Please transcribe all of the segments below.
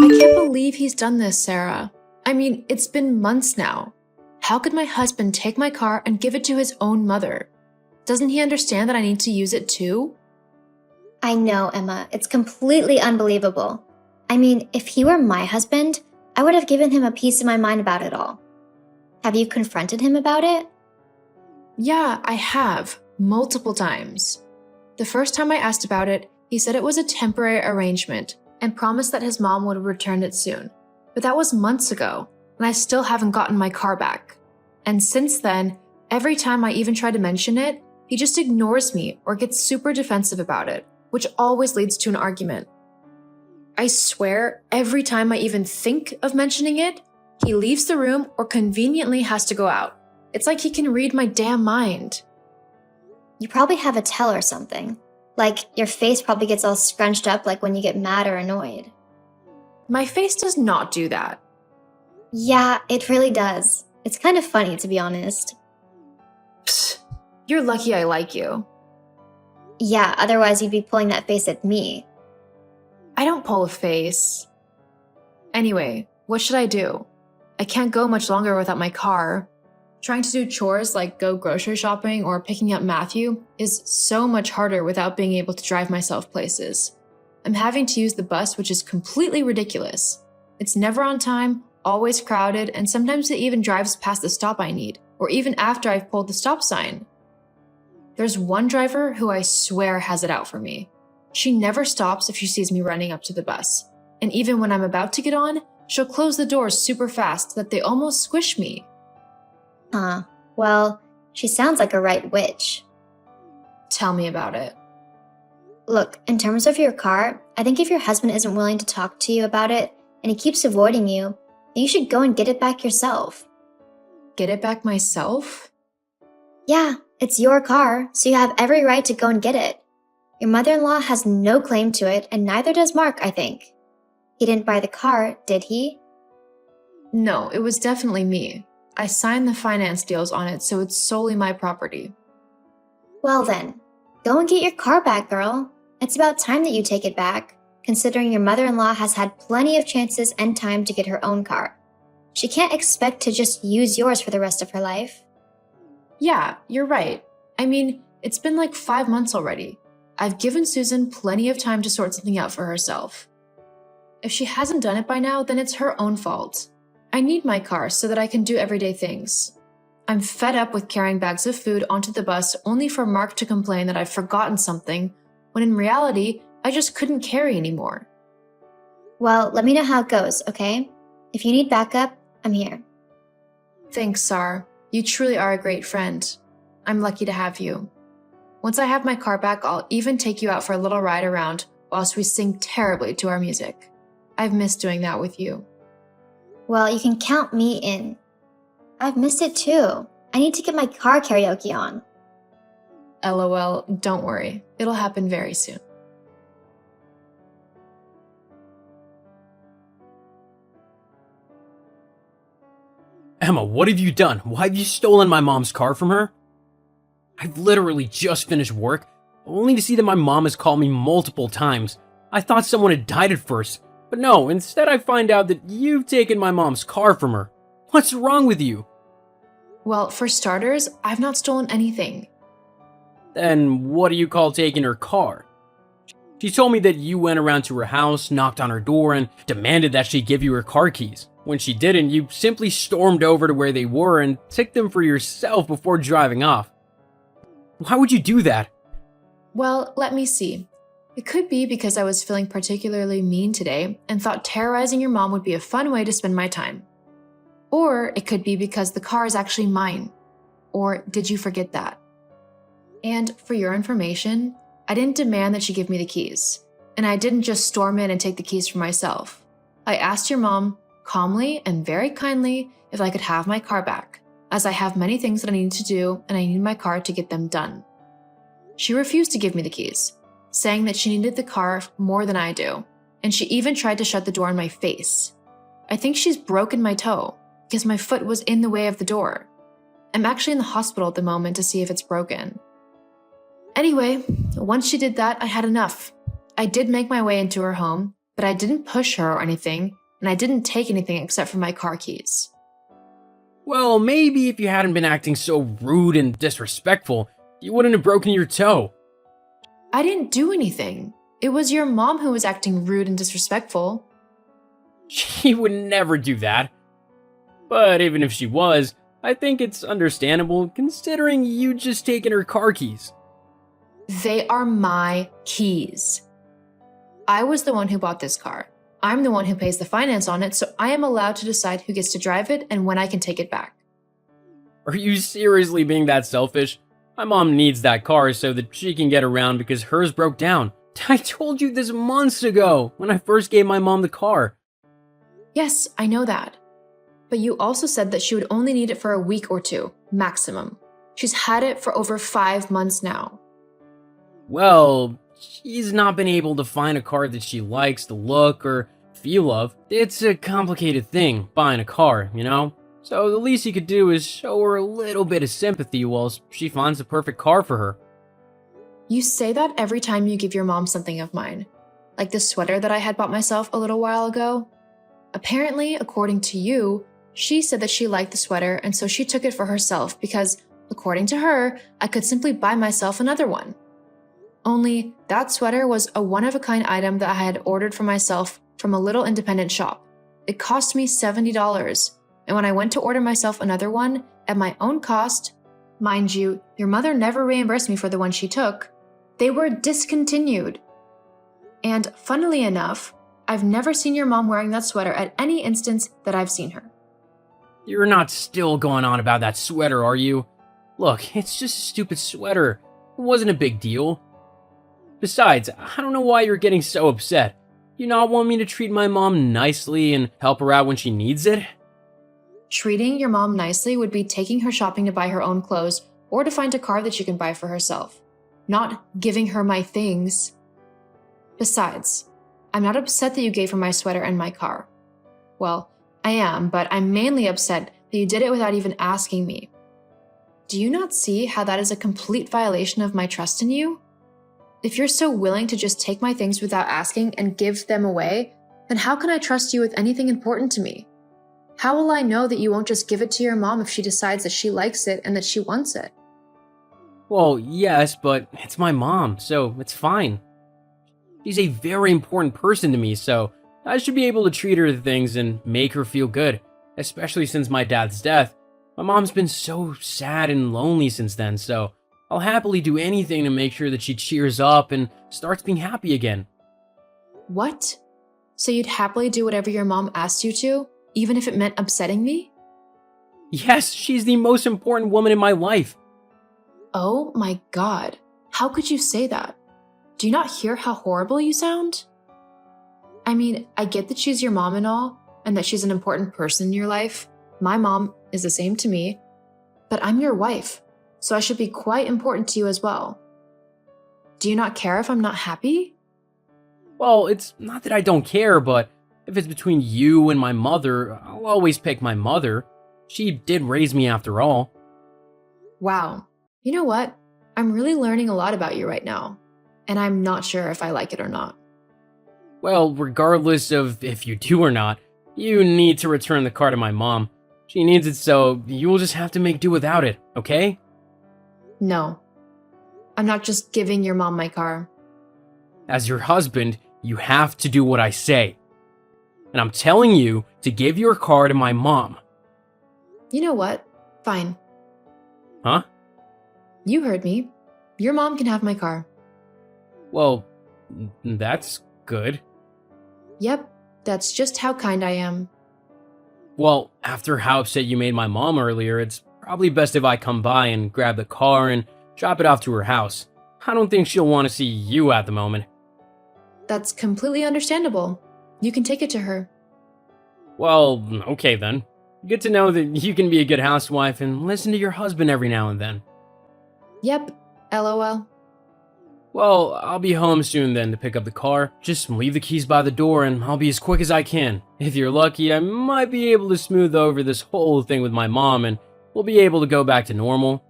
I can't believe he's done this, Sarah. I mean, it's been months now. How could my husband take my car and give it to his own mother? Doesn't he understand that I need to use it too? I know, Emma. It's completely unbelievable. I mean, if he were my husband, I would have given him a piece of my mind about it all. Have you confronted him about it? Yeah, I have. Multiple times. The first time I asked about it, he said it was a temporary arrangement and promised that his mom would return it soon. But that was months ago, and I still haven't gotten my car back. And since then, every time I even try to mention it, he just ignores me or gets super defensive about it, which always leads to an argument. I swear, every time I even think of mentioning it, he leaves the room or conveniently has to go out. It's like he can read my damn mind. You probably have a tell or something. Like, your face probably gets all scrunched up like when you get mad or annoyed. My face does not do that. Yeah, it really does. It's kind of funny, to be honest. Psst, you're lucky I like you. Yeah, otherwise you'd be pulling that face at me. I don't pull a face. Anyway, what should I do? I can't go much longer without my car. Trying to do chores like go grocery shopping or picking up Matthew is so much harder without being able to drive myself places. I'm having to use the bus, which is completely ridiculous. It's never on time, always crowded, and sometimes it even drives past the stop I need, or even after I've pulled the stop sign. There's one driver who I swear has it out for me. She never stops if she sees me running up to the bus, and even when I'm about to get on, she'll close the doors super fast so that they almost squish me. Huh. Well, she sounds like a right witch. Tell me about it. Look, in terms of your car, I think if your husband isn't willing to talk to you about it, and he keeps avoiding you, then you should go and get it back yourself. Get it back myself? Yeah, it's your car, so you have every right to go and get it. Your mother-in-law has no claim to it, and neither does Mark, I think. He didn't buy the car, did he? No, it was definitely me. I signed the finance deals on it, so it's solely my property. Well then, go and get your car back, girl. It's about time that you take it back, considering your mother-in-law has had plenty of chances and time to get her own car. She can't expect to just use yours for the rest of her life. Yeah, you're right. I mean, it's been like 5 months already. I've given Susan plenty of time to sort something out for herself. If she hasn't done it by now, then it's her own fault. I need my car so that I can do everyday things. I'm fed up with carrying bags of food onto the bus only for Mark to complain that I've forgotten something, when in reality, I just couldn't carry anymore. Well, let me know how it goes, okay? If you need backup, I'm here. Thanks, Sar. You truly are a great friend. I'm lucky to have you. Once I have my car back, I'll even take you out for a little ride around whilst we sing terribly to our music. I've missed doing that with you. Well, you can count me in. I've missed it too. I need to get my car karaoke on. LOL, don't worry. It'll happen very soon. Emma, what have you done? Why have you stolen my mom's car from her? I've literally just finished work, only to see that my mom has called me multiple times. I thought someone had died at first, but no, instead I find out that you've taken my mom's car from her. What's wrong with you? Well, for starters, I've not stolen anything. Then what do you call taking her car? She told me that you went around to her house, knocked on her door, and demanded that she give you her car keys. When she didn't, you simply stormed over to where they were and took them for yourself before driving off. Why would you do that? Well, let me see. It could be because I was feeling particularly mean today and thought terrorizing your mom would be a fun way to spend my time. Or it could be because the car is actually mine. Or did you forget that? And for your information, I didn't demand that she give me the keys. And I didn't just storm in and take the keys for myself. I asked your mom, calmly and very kindly, if I could have my car back, as I have many things that I need to do and I need my car to get them done. She refused to give me the keys, saying that she needed the car more than I do, and she even tried to shut the door in my face. I think she's broken my toe, because my foot was in the way of the door. I'm actually in the hospital at the moment to see if it's broken. Anyway, once she did that, I had enough. I did make my way into her home, but I didn't push her or anything, and I didn't take anything except for my car keys. Well, maybe if you hadn't been acting so rude and disrespectful, you wouldn't have broken your toe. I didn't do anything. It was your mom who was acting rude and disrespectful. She would never do that. But even if she was, I think it's understandable considering you just taken her car keys. They are my keys. I was the one who bought this car. I'm the one who pays the finance on it, so I am allowed to decide who gets to drive it and when I can take it back. Are you seriously being that selfish? My mom needs that car so that she can get around because hers broke down. I told you this months ago when I first gave my mom the car. Yes, I know that. But you also said that she would only need it for a week or two, maximum. She's had it for over 5 months now. Well, she's not been able to find a car that she likes the look or feel of. It's a complicated thing, buying a car, you know? So the least you could do is show her a little bit of sympathy while she finds the perfect car for her. You say that every time you give your mom something of mine, like the sweater that I had bought myself a little while ago. Apparently, according to you, she said that she liked the sweater and so she took it for herself because, according to her, I could simply buy myself another one. Only, that sweater was a one-of-a-kind item that I had ordered for myself from a little independent shop. It cost me $70, and when I went to order myself another one, at my own cost, mind you, your mother never reimbursed me for the one she took, they were discontinued. And funnily enough, I've never seen your mom wearing that sweater at any instance that I've seen her. You're not still going on about that sweater, are you? Look, it's just a stupid sweater. It wasn't a big deal. Besides, I don't know why you're getting so upset. You not want me to treat my mom nicely and help her out when she needs it? Treating your mom nicely would be taking her shopping to buy her own clothes or to find a car that she can buy for herself, not giving her my things. Besides, I'm not upset that you gave her my sweater and my car. Well, I am, but I'm mainly upset that you did it without even asking me. Do you not see how that is a complete violation of my trust in you? If you're so willing to just take my things without asking and give them away, then how can I trust you with anything important to me? How will I know that you won't just give it to your mom if she decides that she likes it and that she wants it? Well, yes, but it's my mom, so it's fine. She's a very important person to me, so I should be able to treat her to things and make her feel good, especially since my dad's death. My mom's been so sad and lonely since then, so I'll happily do anything to make sure that she cheers up and starts being happy again. What? So you'd happily do whatever your mom asked you to, even if it meant upsetting me? Yes, she's the most important woman in my life. Oh my god. How could you say that? Do you not hear how horrible you sound? I mean, I get that she's your mom and all, and that she's an important person in your life. My mom is the same to me. But I'm your wife, so I should be quite important to you as well. Do you not care if I'm not happy? Well, it's not that I don't care, but if it's between you and my mother, I'll always pick my mother. She did raise me after all. Wow. You know what? I'm really learning a lot about you right now, and I'm not sure if I like it or not. Well, regardless of if you do or not, you need to return the car to my mom. She needs it, so you'll just have to make do without it, okay? No. I'm not just giving your mom my car. As your husband, you have to do what I say. And I'm telling you to give your car to my mom. You know what? Fine. Huh? You heard me. Your mom can have my car. Well, that's good. Yep, that's just how kind I am. Well, after how upset you made my mom earlier, it's probably best if I come by and grab the car and drop it off to her house. I don't think she'll want to see you at the moment. That's completely understandable. You can take it to her. Well, okay then. Good to know that you can be a good housewife and listen to your husband every now and then. Yep, LOL. Well, I'll be home soon then to pick up the car. Just leave the keys by the door and I'll be as quick as I can. If you're lucky, I might be able to smooth over this whole thing with my mom and we'll be able to go back to normal.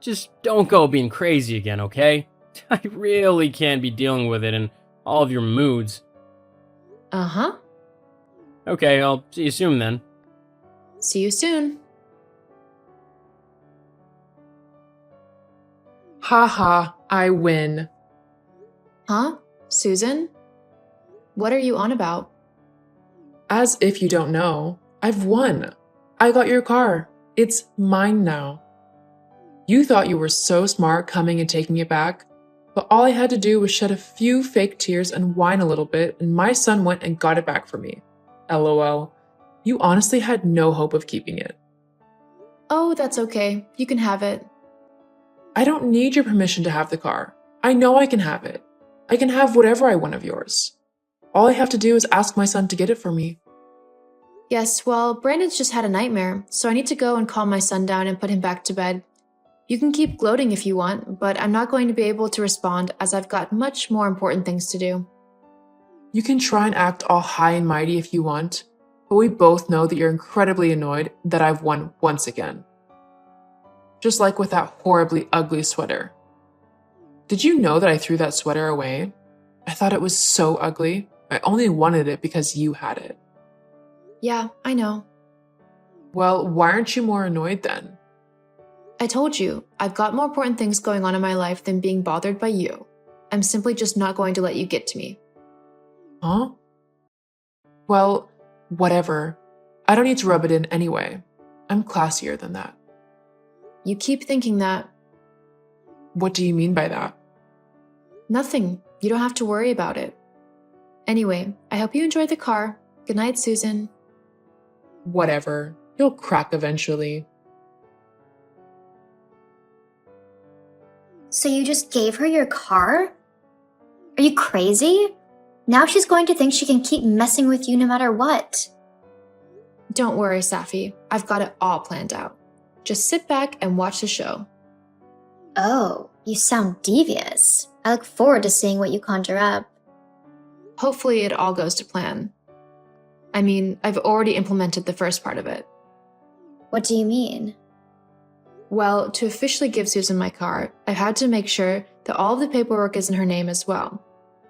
Just don't go being crazy again, okay? I really can't be dealing with it and all of your moods. Uh huh. Okay, I'll see you soon then. See you soon. Haha, I win. Huh? Susan? What are you on about? As if you don't know, I've won. I got your car. It's mine now. You thought you were so smart coming and taking it back, but all I had to do was shed a few fake tears and whine a little bit, and my son went and got it back for me. LOL. You honestly had no hope of keeping it. Oh, that's okay. You can have it. I don't need your permission to have the car. I know I can have it. I can have whatever I want of yours. All I have to do is ask my son to get it for me. Yes, well, Brandon's just had a nightmare, so I need to go and calm my son down and put him back to bed. You can keep gloating if you want, but I'm not going to be able to respond as I've got much more important things to do. You can try and act all high and mighty if you want, but we both know that you're incredibly annoyed that I've won once again. Just like with that horribly ugly sweater. Did you know that I threw that sweater away? I thought it was so ugly. I only wanted it because you had it. Yeah, I know. Well, why aren't you more annoyed then? I told you, I've got more important things going on in my life than being bothered by you. I'm simply just not going to let you get to me. Huh? Well, whatever. I don't need to rub it in anyway. I'm classier than that. You keep thinking that. What do you mean by that? Nothing. You don't have to worry about it. Anyway, I hope you enjoyed the car. Good night, Susan. Whatever. You'll crack eventually. So you just gave her your car? Are you crazy? Now she's going to think she can keep messing with you no matter what. Don't worry, Safi. I've got it all planned out. Just sit back and watch the show. Oh, you sound devious. I look forward to seeing what you conjure up. Hopefully it all goes to plan. I mean, I've already implemented the first part of it. What do you mean? Well, to officially give Susan my car, I've had to make sure that all of the paperwork is in her name as well.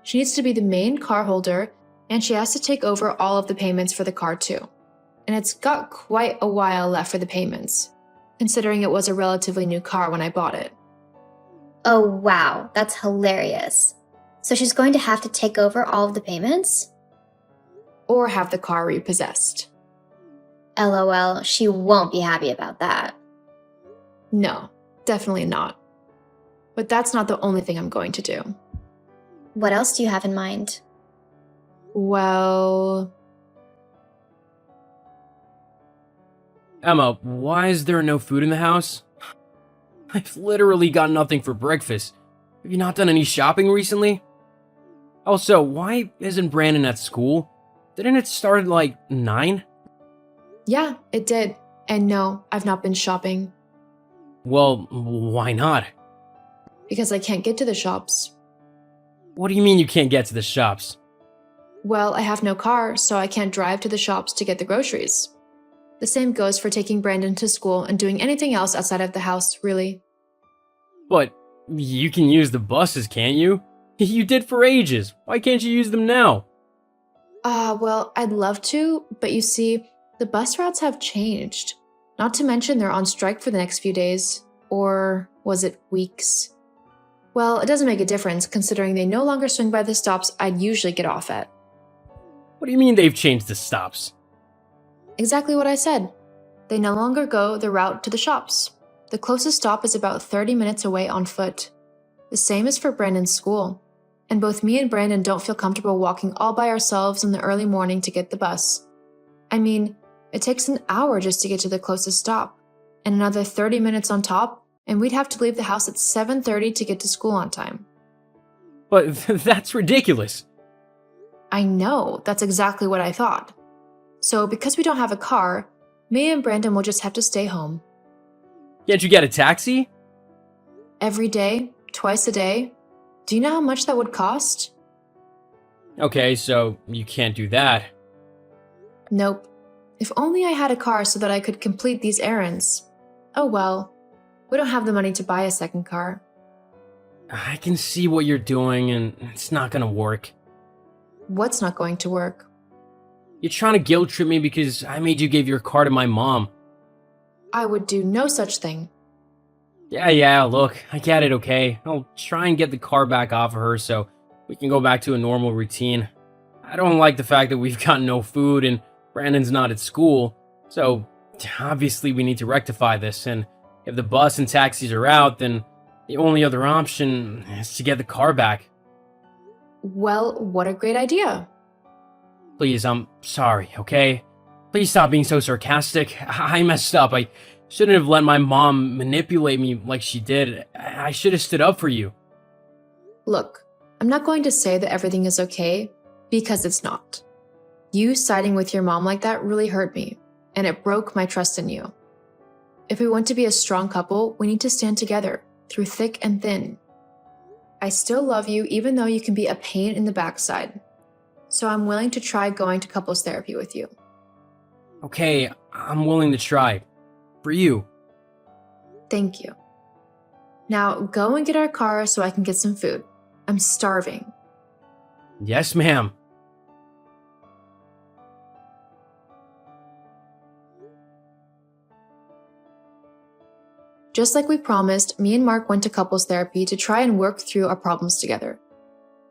She needs to be the main car holder, and she has to take over all of the payments for the car too. And it's got quite a while left for the payments, considering it was a relatively new car when I bought it. Oh wow, that's hilarious. So she's going to have to take over all of the payments? Or have the car repossessed. LOL, she won't be happy about that. No, definitely not. But that's not the only thing I'm going to do. What else do you have in mind? Well, Emma, why is there no food in the house? I've literally got nothing for breakfast. Have you not done any shopping recently? Also, why isn't Brandon at school? Didn't it start at like 9? yeah, it did. And no, I've not been shopping Well, why not? because I can't get to the shops. What do you mean you can't get to the shops? Well, I have no car, so I can't drive to the shops to get the groceries. The same goes for taking Brandon to school and doing anything else outside of the house, really. But you can use the buses, can't you? You did for ages. Why can't you use them now? Well, I'd love to, but you see, the bus routes have changed. Not to mention they're on strike for the next few days. Or was it weeks? Well, it doesn't make a difference considering they no longer swing by the stops I'd usually get off at. What do you mean they've changed the stops? Exactly what I said. They no longer go the route to the shops. The closest stop is about 30 minutes away on foot. The same is for Brandon's school. And both me and Brandon don't feel comfortable walking all by ourselves in the early morning to get the bus. I mean, it takes an hour just to get to the closest stop, and another 30 minutes on top, and we'd have to leave the house at 7:30 to get to school on time. But that's ridiculous. I know, that's exactly what I thought. So because we don't have a car, me and Brandon will just have to stay home. Can't you get a taxi? Every day, twice a day. Do you know how much that would cost? Okay, so you can't do that. Nope. If only I had a car so that I could complete these errands. Oh well, we don't have the money to buy a second car. I can see what you're doing, and it's not gonna work. What's not going to work? You're trying to guilt trip me because I made you give your car to my mom. I would do no such thing. Yeah, look, I get it, okay? I'll try and get the car back off of her so we can go back to a normal routine. I don't like the fact that we've got no food and Brandon's not at school, so obviously we need to rectify this, and if the bus and taxis are out, then the only other option is to get the car back. Well, what a great idea. Please, I'm sorry, okay? Please stop being so sarcastic. I messed up. I shouldn't have let my mom manipulate me like she did. I should have stood up for you. Look, I'm not going to say that everything is okay, because it's not. You siding with your mom like that really hurt me, and it broke my trust in you. If we want to be a strong couple, we need to stand together, through thick and thin. I still love you even though you can be a pain in the backside. So I'm willing to try going to couples therapy with you. Okay, I'm willing to try. For you. Thank you. Now go and get our car so I can get some food. I'm starving. Yes, ma'am. Just like we promised, me and Mark went to couples therapy to try and work through our problems together.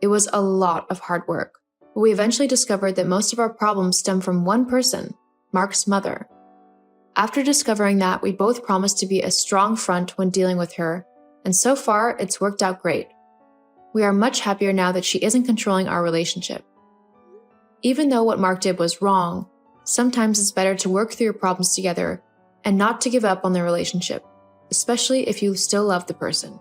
It was a lot of hard work, but we eventually discovered that most of our problems stem from one person, Mark's mother. After discovering that, we both promised to be a strong front when dealing with her, and so far, it's worked out great. We are much happier now that she isn't controlling our relationship. Even though what Mark did was wrong, sometimes it's better to work through your problems together and not to give up on the relationship, especially if you still love the person.